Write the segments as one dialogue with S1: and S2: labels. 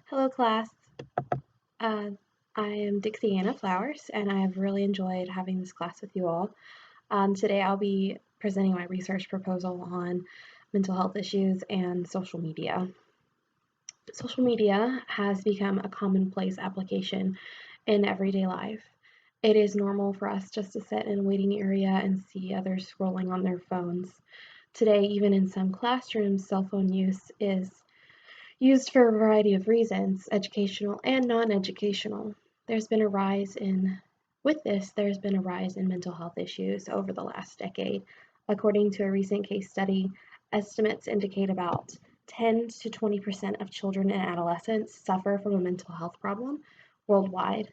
S1: Hello, class. Uh, I am Dixie-Anna Flowers, and I have really enjoyed having this class with you all. Today, I'll be presenting my research proposal on mental health issues and social media. Social media has become a commonplace application in everyday life. It is normal for us just to sit in a waiting area and see others scrolling on their phones. Today, even in some classrooms, cell phone use is used for a variety of reasons, educational and non-educational. There's been a rise in there's been a rise in mental health issues over the last decade. According to a recent case study, estimates indicate about 10 to 20% of children and adolescents suffer from a mental health problem worldwide.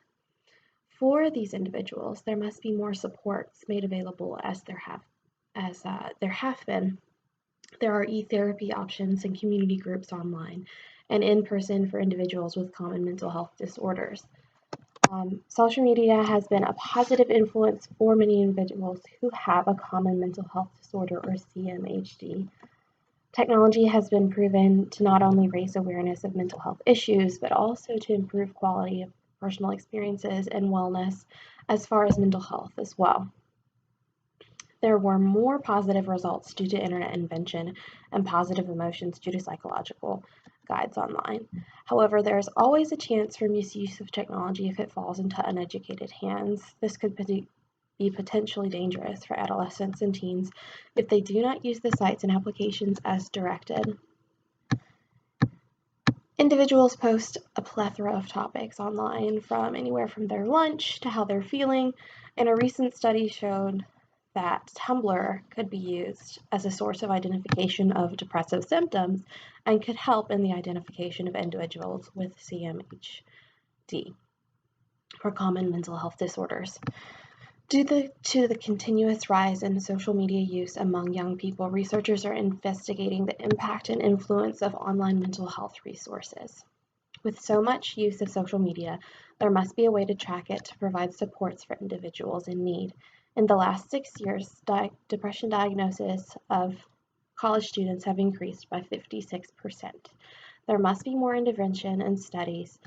S1: For these individuals, there must be more supports made available as there have been. There are e-therapy options and community groups online and in person for individuals with common mental health disorders. Social media has been a positive influence for many individuals who have a common mental health disorder or CMHD. Technology has been proven to not only raise awareness of mental health issues, but also to improve quality of personal experiences and wellness as far as mental health as well. There were more positive results due to internet invention and positive emotions due to psychological guides online. However, there is always a chance for misuse of technology if it falls into uneducated hands. This could be potentially dangerous for adolescents and teens if they do not use the sites and applications as directed. Individuals post a plethora of topics online, from anywhere from their lunch to how they're feeling, and a recent study showed that Tumblr could be used as a source of identification of depressive symptoms and could help in the identification of individuals with CMHD or common mental health disorders. Due to the continuous rise in social media use among young people, researchers are investigating the impact and influence of online mental health resources. With so much use of social media, there must be a way to track it to provide supports for individuals in need. In the last 6 years, depression diagnoses of college students have increased by 56%. There must be more intervention and studies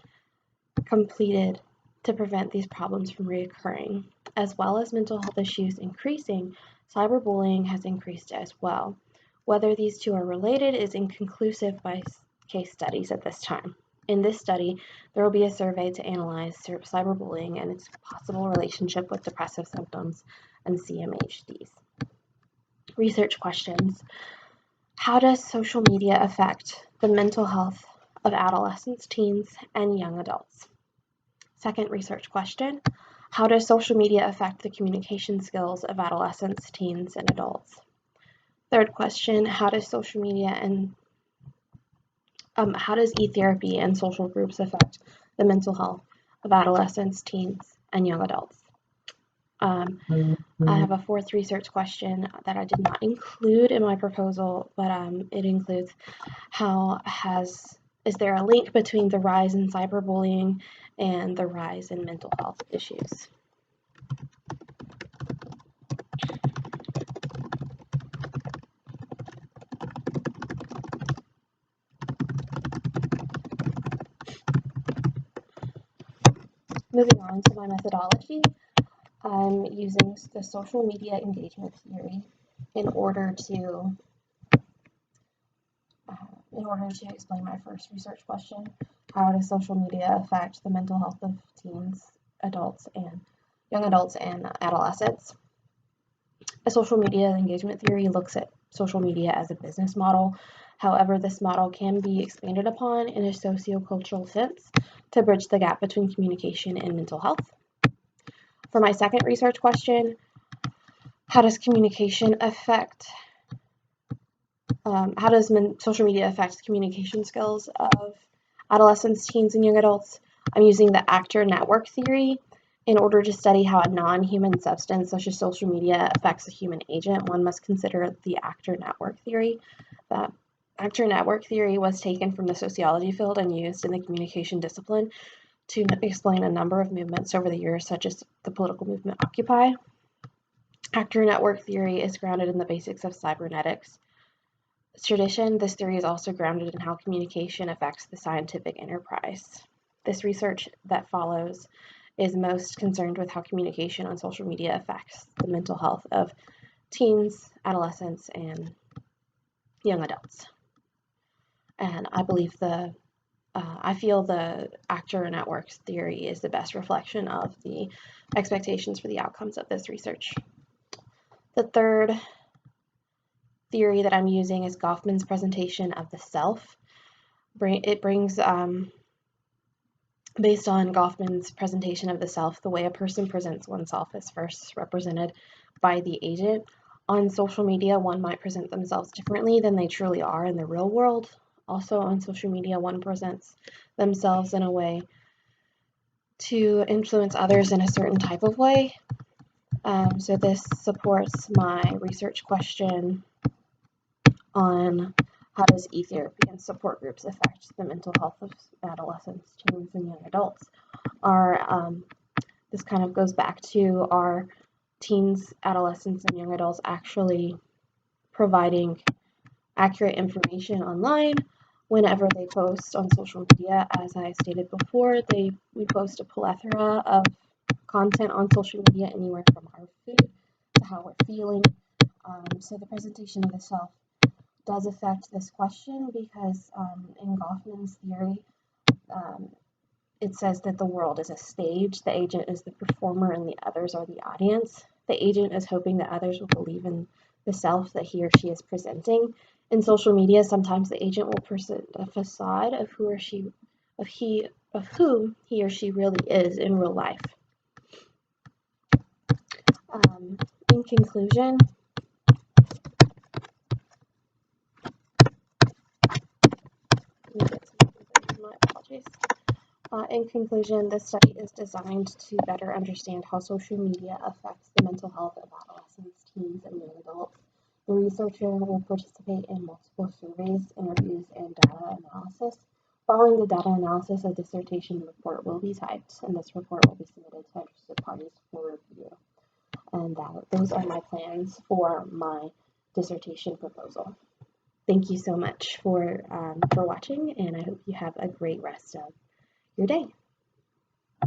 S1: completed to prevent these problems from reoccurring. As well as mental health issues increasing, cyberbullying has increased as well. Whether these two are related is inconclusive by case studies at this time. In this study, there will be a survey to analyze cyberbullying and its possible relationship with depressive symptoms and CMHDs. Research questions. How does social media affect the mental health of adolescents, teens, and young adults? Second research question. How does social media affect the communication skills of adolescents, teens, and adults? Third question. How does social media and how does e-therapy and social groups affect the mental health of adolescents, teens, and young adults? I have a fourth research question that I did not include in my proposal, but it includes is there a link between the rise in cyberbullying and the rise in mental health issues? Moving on to my methodology, I'm using the social media engagement theory in order to explain my first research question. How does social media affect the mental health of teens, adults, and young adults and adolescents? A social media engagement theory looks at social media as a business model. However, this model can be expanded upon in a sociocultural sense to bridge the gap between communication and mental health. For my second research question, how does social media affect communication skills of adolescents, teens, and young adults? I'm using the actor network theory in order to study how a non-human substance such as social media affects a human agent. One must consider the actor network theory. The actor network theory was taken from the sociology field and used in the communication discipline to explain a number of movements over the years, such as the political movement Occupy. Actor network theory is grounded in the basics of cybernetics. tradition, this theory is also grounded in how communication affects the scientific enterprise. This research that follows is most concerned with how communication on social media affects the mental health of teens, adolescents, and young adults. And I feel the actor networks theory is the best reflection of the expectations for the outcomes of this research. The third theory that I'm using is Goffman's presentation of the self. It brings, based on Goffman's presentation of the self, the way a person presents oneself is first represented by the agent. On social media, one might present themselves differently than they truly are in the real world. Also, on social media, one presents themselves in a way to influence others in a certain type of way. So this supports my research question on how does e-therapy and support groups affect the mental health of adolescents, teens, and young adults. This kind of goes back to our teens, adolescents, and young adults actually providing accurate information online whenever they post on social media. As I stated before, we post a plethora of content on social media, anywhere from our food to how we're feeling. So the presentation of the self does affect this question because in Goffman's theory, it says that the world is a stage, the agent is the performer, and the others are the audience. The agent is hoping that others will believe in the self that he or she is presenting. In social media, sometimes the agent will present a facade of who he or she really is in real life. In conclusion, my apologies. In conclusion, this study is designed to better understand how social media affects the mental health of adolescents, teens, and young adults. The researcher will participate in multiple surveys, interviews, and data analysis. Following the data analysis, a dissertation report will be typed, and this report will be submitted to interested parties for review. And those are my plans for my dissertation proposal. Thank you so much for watching, and I hope you have a great rest of your day.